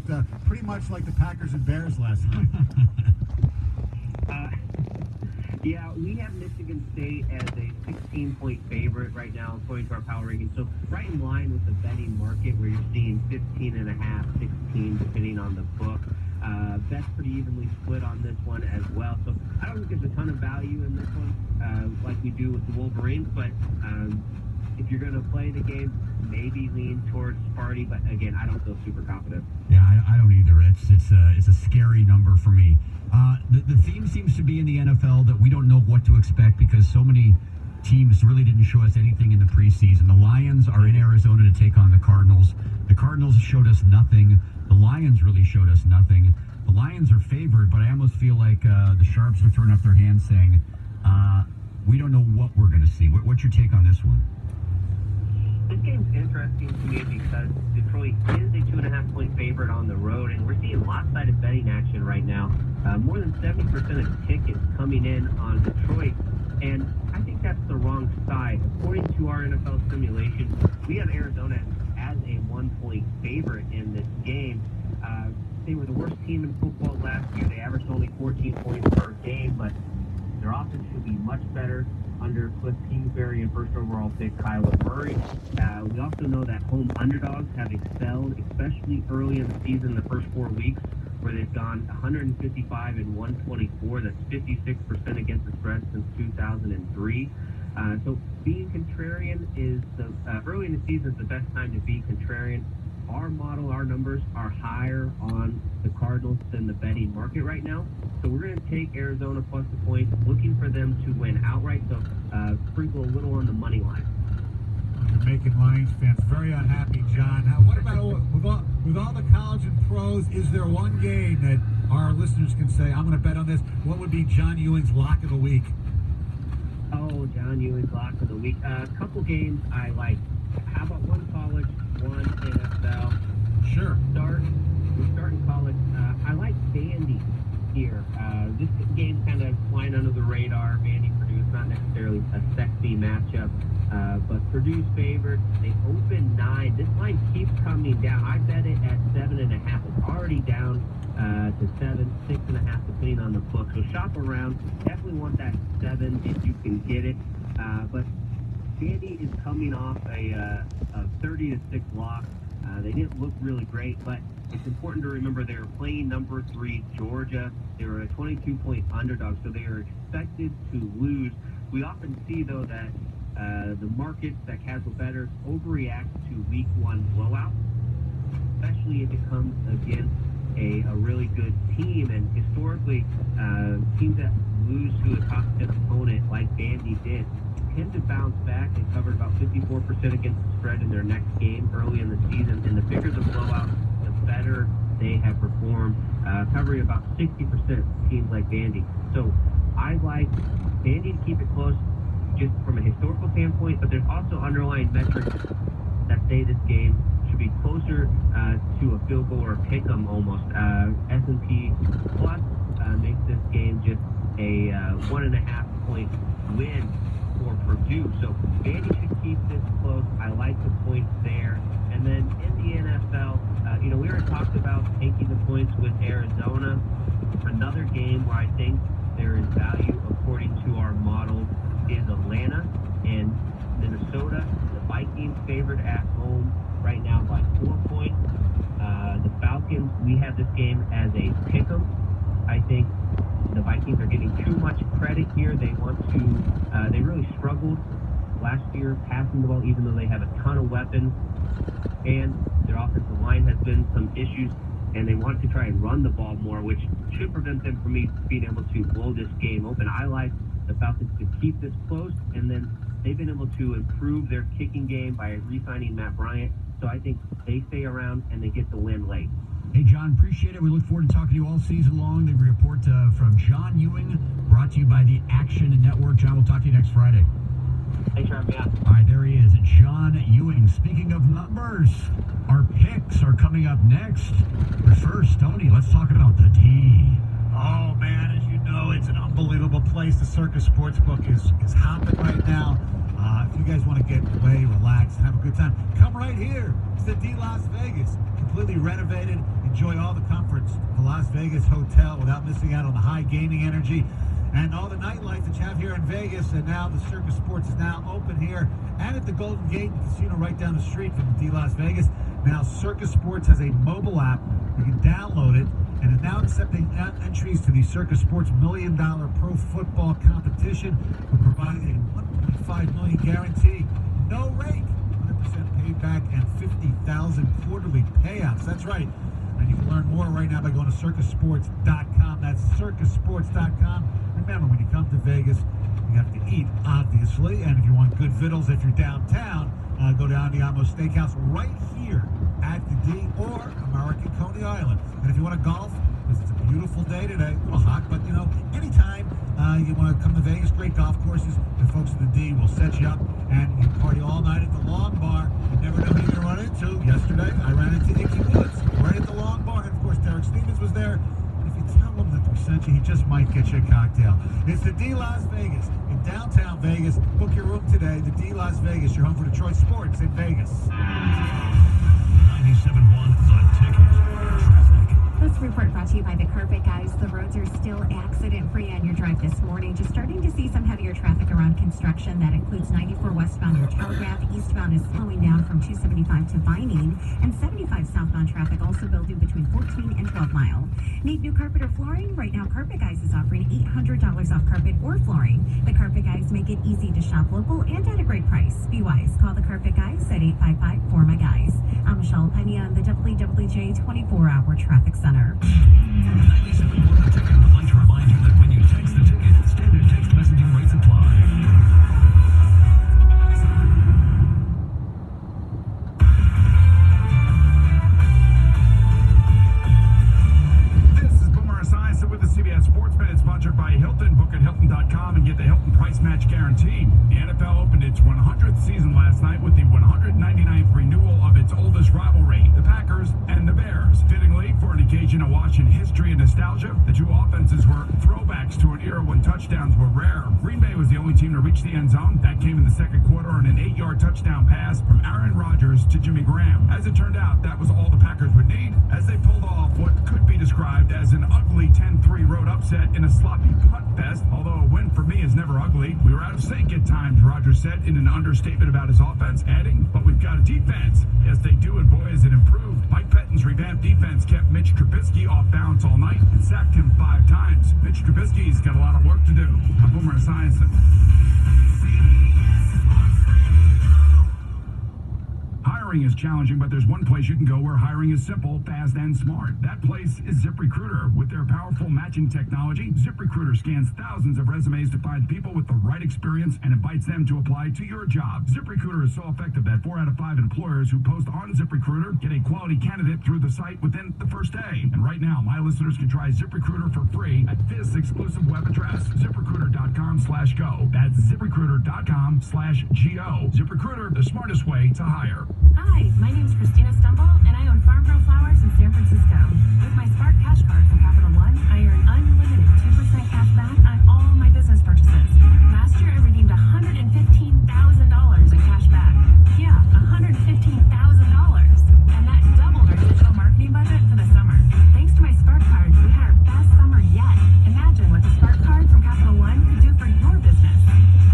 looked pretty much like the Packers and Bears last night. Yeah, we have Michigan State as a 16-point favorite right now, according to our power rankings. So right in line with the betting market, where you're seeing 15.5, 16, depending on the book. Bets pretty evenly split on this one as well. So I don't think there's a ton of value in this one, like we do with the Wolverines. But if you're going to play the game, maybe lean towards Sparty. But again, I don't feel super confident. Yeah, I don't either. It's a scary number for me. The theme seems to be in the NFL that we don't know what to expect because so many teams really didn't show us anything in the preseason. The Lions are in Arizona to take on the Cardinals. The Cardinals showed us nothing. The Lions really showed us nothing. The Lions are favored, but I almost feel like the Sharps are throwing up their hands saying, we don't know what we're going to see. What's your take on this one? This game's interesting to me because Detroit is a 2.5-point favorite on the road, and we're seeing lopsided betting action right now. More than 70% of tickets coming in on Detroit, and I think that's the wrong side. According to our NFL simulation, we have Arizona as a 1-point favorite in this game. They were the worst team in football last year. They averaged only 14 points per game, but their offense should be much better under Cliff Kingsbury and first overall pick Kyler Murray. We also know that home underdogs have excelled, especially early in the season, the first 4 weeks, where they've gone 155 and 124. That's 56% against the spread since 2003. So being contrarian is early in the season is the best time to be contrarian. Our model, our numbers are higher on the Cardinals than the betting market right now. So we're going to take Arizona plus the points, looking for them to win outright. So sprinkle a little on the money line. You're making Lions fans very unhappy, John. Now, what about with all the college and pros? Is there one game that our listeners can say, I'm going to bet on this? What would be John Ewing's lock of the week? Oh, John Ewing's lock of the week. A couple games I like. How about one college, one NFL? Sure. We're starting college. I like Vandy here. This game's kind of flying under the radar. Vandy, Purdue, it's not necessarily a sexy matchup, but Purdue's favored. They open 9. This line keeps coming down. I bet it at 7.5. It's already down to 7, 6.5, depending on the book. So shop around. Definitely want that 7 if you can get it. But Vandy is coming off a 30-6 loss. They didn't look really great, but it's important to remember they were playing number 3 Georgia. They were a 22-point underdog, so they are expected to lose. We often see, though, that the markets, that casual bettors, overreact to week 1 blowout, especially if it comes against a really good team. And historically, teams that lose to a top 10 opponent like Vandy did tend to bounce back. They covered about 54% against the spread in their next game early in the season, and the bigger the blowout, the better they have performed, covering about 60% teams like Vandy. So I like Vandy to keep it close just from a historical standpoint, but there's also underlying metrics that say this game should be closer to a field goal or a pick 'em almost. S&P Plus makes this game just a 1.5-point win for Purdue. So Vandy should keep this close. I like the points there. And then in the NFL, we already talked about taking the points with Arizona. Another game where I think there is value, according to our model, is Atlanta and Minnesota. The Vikings favored at home right now by 4 points. The Falcons, we have this game as a pick-em. I think the Vikings are getting too much credit here. They really struggled last year passing the ball, even though they have a ton of weapons. And their offensive line has been some issues, and they want to try and run the ball more, which should prevent them from being able to blow this game open. I like the Falcons to keep this close, and then they've been able to improve their kicking game by re-signing Matt Bryant. So I think they stay around and they get the win late. Hey, John, appreciate it. We look forward to talking to you all season long. The report from John Ewing, brought to you by the Action Network. John, we'll talk to you next Friday. Thanks for having me on. All right, there he is, John Ewing. Speaking of numbers, our picks are coming up next. But first, Tony, let's talk about the T. Oh, man, as you know, it's an unbelievable place. The Circus Sportsbook is hopping right now. If you guys want to get away, relax, have a good time, come right here. It's the D Las Vegas. Completely renovated. enjoy all the comforts of the Las Vegas hotel without missing out on the high gaming energy and all the nightlife that you have here in Vegas. And now the Circus Sports is now open here and at the Golden Gate Casino right down the street from the Las Vegas. Now Circus Sports has a mobile app. You can download it and is now accepting entries to the Circus Sports $1 Million Pro Football Competition. We're providing a $1.5 million guarantee, no rate, 100% paid back, and 50,000 quarterly payouts. That's right. And you can learn more right now by going to circusports.com. That's circusports.com. Remember, when you come to Vegas, you have to eat, obviously. And if you want good vittles, if you're downtown, go to Andiamo Steakhouse right here at the D or American Coney Island. And if you want to golf, because it's a beautiful day today, a little hot, but anytime you want to come to Vegas, great golf courses, the folks at the D will set you up and you can party all night at the Long Bar. You never know who you're going to run into. Yesterday, I ran into Icky Woods right at the Long Bar, and of course, Derek Stevens was there. If you tell him that we sent you, he just might get you a cocktail. It's the D Las Vegas in downtown Vegas. Book your room today. The D Las Vegas, your home for Detroit sports in Vegas. 97.1 The Ticket. Traffic. This report brought to you by the Carpet Guys. The roads are still accident-free on your drive this morning. Just starting to see some heavier traffic around construction. That includes 94 westbound near Telegraph. Eastbound is slowing down from 275 to Vining. And 75 southbound traffic also building between 14 and 12 Mile. Need new carpet or flooring? Right now, Carpet Guys is offering $800 off carpet or flooring. The Carpet Guys make it easy to shop local and at a great price. Be wise. Call the Carpet Guys at 855-4MY-GUYS. I'm Michelle Penny on the WWJ 24-hour traffic center. 97.1 The Ticket would like to remind you that when you text the ticket, standard text messaging rates apply. With the CBS Sports Minute, sponsored by Hilton. Book at Hilton.com and get the Hilton price match guaranteed. The NFL opened its 100th season last night with the 199th renewal of its oldest rivalry, the Packers and the Bears. Fittingly, for an occasion awash in history and nostalgia, the two offenses were throwbacks to an era when touchdowns were rare. Green Bay was the only team to reach the end zone. That came in the second quarter on an 8-yard touchdown pass from Aaron Rodgers to Jimmy Graham. As it turned out, that was all the Packers would need as they pulled off what could be described as an ugly 10-3 road upset in a sloppy punt fest. Although a win for me is never ugly. We were out of sync at times, Rodgers said in an understatement about his offense, adding, "But we've got a defense." Yes, they do, and boy, has it improved. Mike Pettine's revamped defense kept Mitch Trubisky off balance all night and sacked him 5 times. Mitch Trubisky's got a lot of work to do. I'm Boomer Esiason. Hiring is challenging, but there's one place you can go where hiring is simple, fast, and smart. That place is ZipRecruiter. With their powerful matching technology, ZipRecruiter scans thousands of resumes to find people with the right experience and invites them to apply to your job. ZipRecruiter is so effective that 4 out of 5 employers who post on ZipRecruiter get a quality candidate through the site within the first day. And right now, my listeners can try ZipRecruiter for free at this exclusive web address, ZipRecruiter.com/go. That's ZipRecruiter.com/go. ZipRecruiter, the smartest way to hire. Hi, my name is Christina Stumble, and I own Farm Girl Flowers in San Francisco. With my Spark Cash Card from Capital One, I earn unlimited 2% cash back on all my business purchases. Last year, I redeemed $115,000 in cash back. Yeah, $115,000. And that doubled our digital marketing budget for the summer. Thanks to my Spark Card, we had our best summer yet. Imagine what the Spark Card from Capital One could do for your business.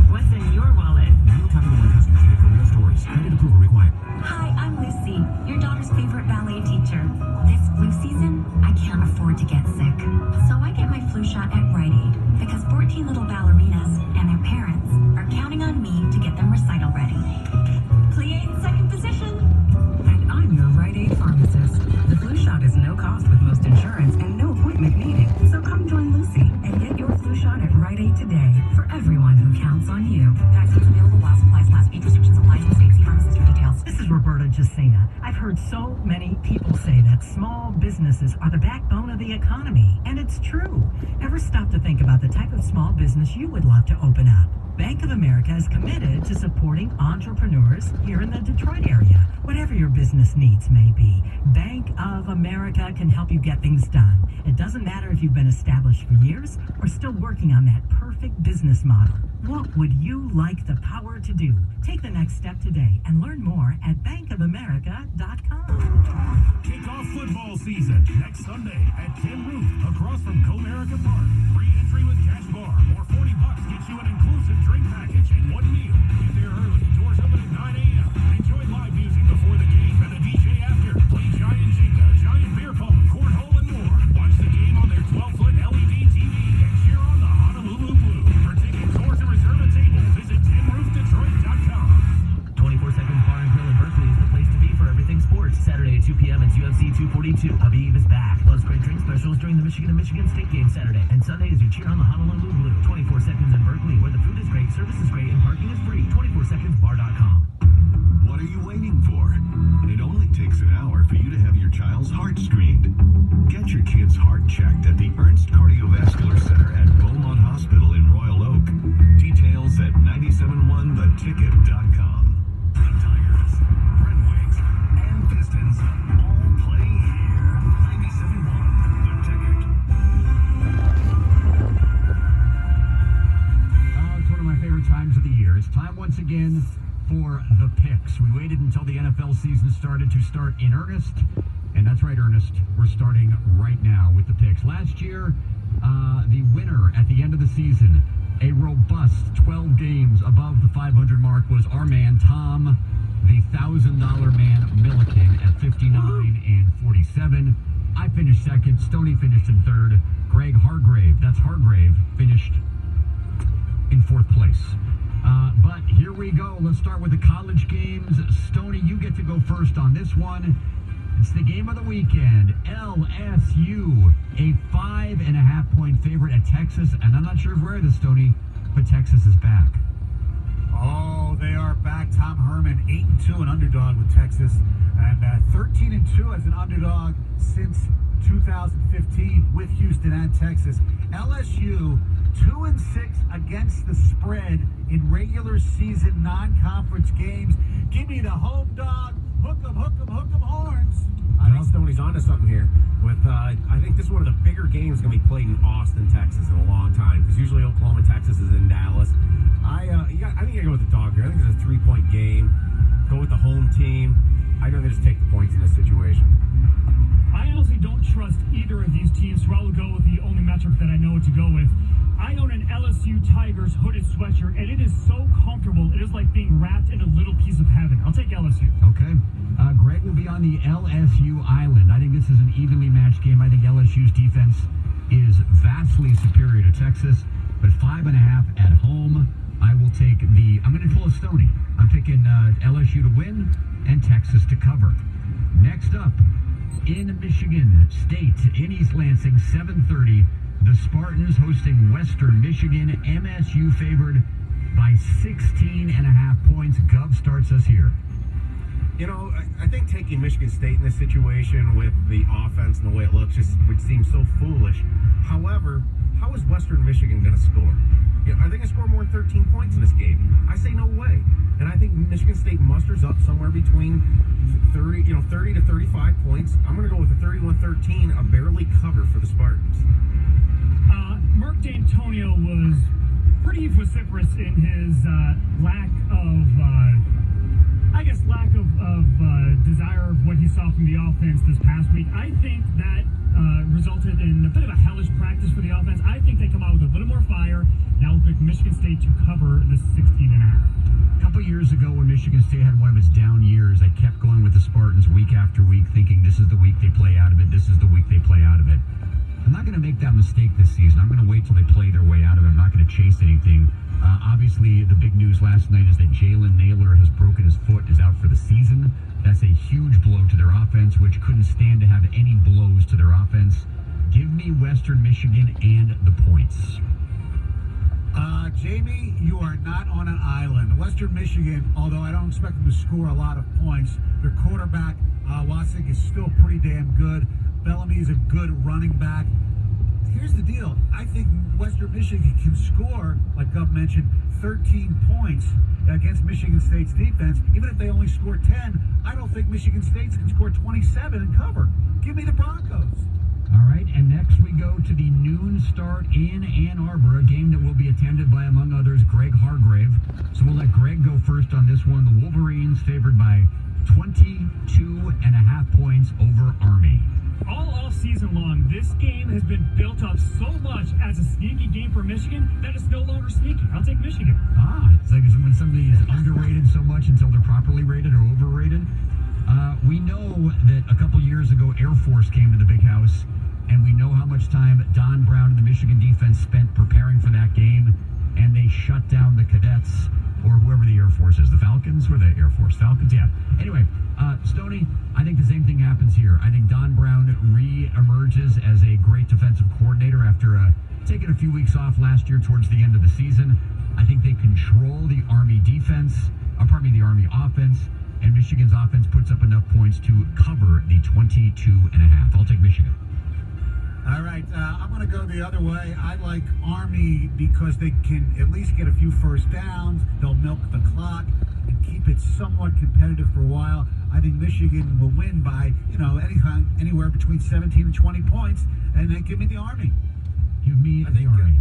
What's in your wallet? New Capital One customers pay for real stories. Credit approval required. Hi, I'm Lucy, your daughter's favorite ballet teacher. This flu season, I can't afford to get sick. So I get my flu shot at Rite Aid because 14 little ballerinas and their parents are counting on me to get them recital ready. Plie in second position. And I'm your Rite Aid pharmacist. The flu shot is no cost with most insurance and no appointment needed. So come join Lucy and get your flu shot at Rite Aid today for everyone who counts on you. Vaccines available while supplies last. Age restrictions apply to the state. See pharmacist for details. This is Roberta Jacina. I've heard so many people say that small businesses are the backbone of the economy, and it's true. Ever stop to think about the type of small business you would love to open up? Bank of America is committed to supporting entrepreneurs here in the Detroit area. Whatever your business needs may be, Bank of America can help you get things done. It doesn't matter if you've been established for years or still working on that perfect business model. What would you like the power to do? Take the next step today and learn more at bankofamerica.com. Kickoff football season next Sunday at Tin Roof across from Comerica Park. Free entry with cash bar or $40 gets you an inclusive drink package and one meal. Get there early. Doors open at 9 a.m. Enjoy live music before the game and the DJ after. Play giant Jenga, giant beer pong, cornhole, and more. Watch the game on their 12-foot LED TV and cheer on the Honolulu Blue. For tickets or to reserve a table, visit tinroofdetroit.com. 24 Seconds Bar and Grill in Berkeley is the place to be for everything sports. Saturday at 2 p.m. it's UFC 242. Habib is back. Plus great drink specials during the Michigan and Michigan State game Saturday. And Sunday is your cheer on the Honolulu Blue. 24 Seconds in Berkeley, where the food is great, service is great, and parking is free. 24secondsbar.com. What are you waiting for? It only takes an hour for you to have your child's heart screened. Get your kid's heart checked at the Ernst Cardiovascular Center at Beaumont Hospital in Royal Oak. Details at 971theticket.com. Tires, Red Wings, and Pistons all play here. 971 The Ticket. Oh, it's one of my favorite times of the year. It's time once again for the picks. We waited until the NFL season started to start in earnest. And that's right, Ernest. We're starting right now with the picks. Last year, the winner at the end of the season, a robust 12 games above the 500 mark, was our man, Tom, the $1,000 man, Milliken, at 59 and 47. I finished second. Stoney finished in third. Greg Hargrave, that's Hargrave, finished in fourth place. But here we go. Let's start with the college games. Stoney, you get to go first on this one. It's the game of the weekend. LSU, a 5.5-point favorite at Texas. And I'm not sure if you read this, Stoney, but Texas is back. Oh, they are back. Tom Herman, 8-2, an underdog with Texas, and 13-2 as an underdog since 2015 with Houston and Texas. LSU, 2-6 against the spread in regular season non-conference games. Give me the home dog. Hook 'em, hook 'em, hook 'em horns. I think Stoney's onto something here. I think this is one of the bigger games going to be played in Austin, Texas in a long time, because usually Oklahoma, Texas is in Dallas. I think you got to go with the dog here. I think it's a 3-point game. Go with the home team. I'd rather just take the points in this situation. I honestly don't trust either of these teams, so I will go with the only matchup that I know what to go with. I own an LSU Tigers hooded sweatshirt, and it is so comfortable. It is like being wrapped in a little piece of heaven. I'll take LSU. Okay. Greg will be on the LSU Island. I think this is an evenly matched game. I think LSU's defense is vastly superior to Texas, but 5.5 at home. I will take I'm going to pull a Stoney. I'm picking LSU to win and Texas to cover. Next up, in Michigan State, in East Lansing, 7:30, the Spartans hosting Western Michigan. MSU favored by 16.5 points. Gov starts us here. You know, I think taking Michigan State in this situation with the offense and the way it looks just would seem so foolish. However, how is Western Michigan going to score? Are they going to score more than 13 points in this game? I say no way. And I think Michigan State musters up somewhere between 30 to 35 points. I'm going to go with a 31-13, a barely cover for the Spartans. Mark D'Antonio was pretty vociferous in his lack of desire of what he saw from the offense this past week. I think that resulted in a bit of a hellish practice for the offense. I think they come out with a little more fire. Now we'll pick Michigan State to cover the 16.5. A couple years ago when Michigan State had one of its down years, I kept going with the Spartans week after week, thinking this is the week they play out of it, this is the week they play out of it. I'm not going to make that mistake this season. I'm going to wait till they play their way out of it. I'm not going to chase anything. Obviously, the big news last night is that Jalen Naylor has broken his foot, is out for the season. That's a huge blow to their offense, which couldn't stand to have any blows to their offense. Give me Western Michigan and the points. Jamie, you are not on an island. Western Michigan, although I don't expect them to score a lot of points, their quarterback, Watsik, is still pretty damn good. Bellamy is a good running back. Here's the deal. I think Western Michigan can score, like Gov mentioned, 13 points against Michigan State's defense. Even if they only score 10, I don't think Michigan State can score 27 and cover. Give me the Broncos. All right, and next we go to the noon start in Ann Arbor, a game that will be attended by, among others, Greg Hargrave. So we'll let Greg go first on this one. The Wolverines favored by 22.5 points over Army. All has been built up so much as a sneaky game for Michigan that it's no longer sneaky. I'll take Michigan. It's like when somebody is underrated so much until they're properly rated or overrated. We know that a couple years ago, Air Force came to the Big House, and we know how much time Don Brown and the Michigan defense spent preparing for that game, and they shut down the Cadets, or whoever the Air Force is. The Falcons? Were the Air Force? Falcons? Yeah. Anyway, Stoney, I think the same thing happens here. I think Don Brown re-emerges as a great defensive coordinator after taking a few weeks off last year towards the end of the season. I think they control the Army defense, the Army offense, and Michigan's offense puts up enough points to cover the 22.5. I'll take Michigan. All right, I'm going to go the other way. I like Army because they can at least get a few first downs. They'll milk the clock and keep it somewhat competitive for a while. I think Michigan will win by, anywhere between 17 and 20 points, and then give me the Army. Give me the Army.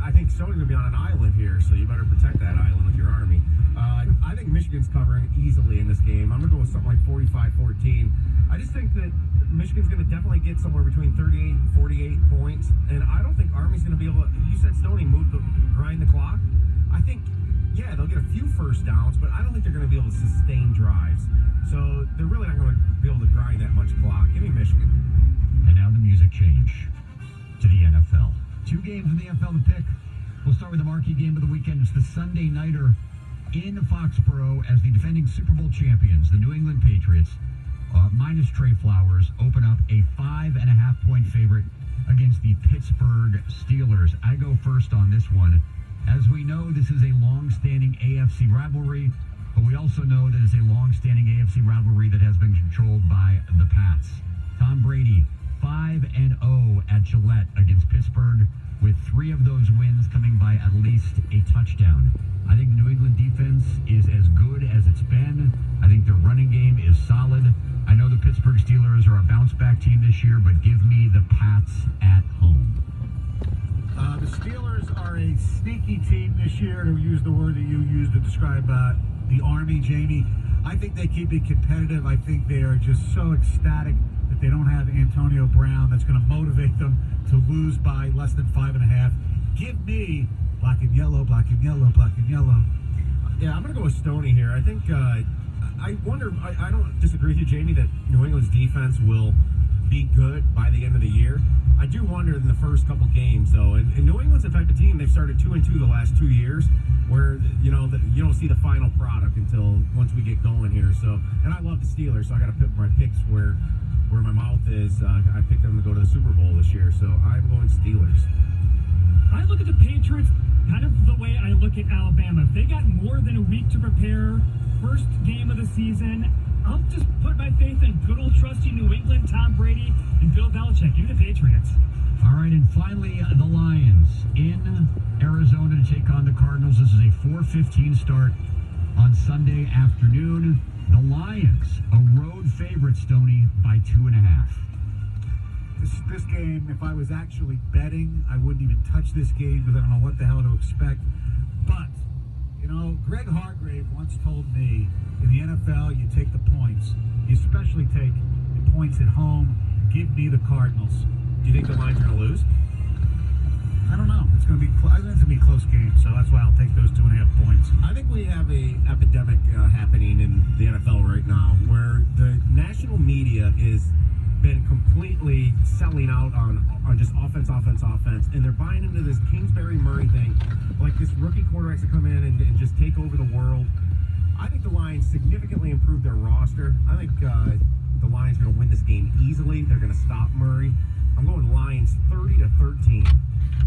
I think Sony's going to be on an island here, so you better protect that island with your Army. I think Michigan's covering easily in this game. I'm going to go with something like 45-14. I just think that Michigan's going to definitely get somewhere between 38 and 48 points, and I don't think Army's going to be able to, you said Stoney grind the clock. I think, yeah, they'll get a few first downs, but I don't think they're going to be able to sustain drives. So they're really not going to be able to grind that much clock. Give me Michigan. And now the music change to the NFL. 2 games in the NFL to pick. We'll start with the marquee game of the weekend. It's the Sunday Nighter in Foxborough as the defending Super Bowl champions, the New England Patriots, minus Trey Flowers, open up a 5.5-point favorite against the Pittsburgh Steelers. I go first on this one. As we know, this is a long-standing AFC rivalry, but we also know that it's a long-standing AFC rivalry that has been controlled by the Pats. Tom Brady, 5-0 at Gillette against Pittsburgh, with 3 of those wins coming by at least a touchdown. I think the New England defense is as good as it's been. I think their running game is solid. I know the Pittsburgh Steelers are a bounce-back team this year, but give me the Pats at home. The Steelers are a sneaky team this year, to use the word that you used to describe the Army, Jamie. I think they keep it competitive. I think they are just so ecstatic that they don't have Antonio Brown. That's going to motivate them to lose by less than 5.5. Give me black and yellow, black and yellow, black and yellow. Yeah, I'm going to go with Stoney here. I think, I wonder, I don't disagree with you, Jamie, that New England's defense will be good by the end of the year. I do wonder in the first couple games, though, and New England's the type of team, they've started 2-2 the last 2 years, where, you don't see the final product until once we get going here. So, and I love the Steelers, so I got to pick my picks where my mouth is. I picked them to go to the Super Bowl this year, so I'm going Steelers. I look at the Patriots kind of the way I look at Alabama. If they got more than a week to prepare, first game of the season, I'll just put my faith in good old trusty New England, Tom Brady, and Bill Belichick. Give me the Patriots. All right, and finally, the Lions in Arizona to take on the Cardinals. This is a 4:15 start on Sunday afternoon. The Lions, a road favorite, Stoney, by 2.5. This game, if I was actually betting, I wouldn't even touch this game because I don't know what the hell to expect. But, Greg Hargrave once told me, in the NFL, you take the points. You especially take the points at home. Give me the Cardinals. Do you think the Lions are going to lose? I don't know. I think it's going to be a close game, so that's why I'll take those 2.5 points. I think we have a epidemic happening in the NFL right now, where the national media is been completely selling out on just offense, and they're buying into this Kingsbury Murray thing, like this rookie quarterbacks that come in and just take over the world. I think the Lions significantly improved their roster. I think the Lions are going to win this game easily. They're going to stop Murray. I'm going Lions 30-13.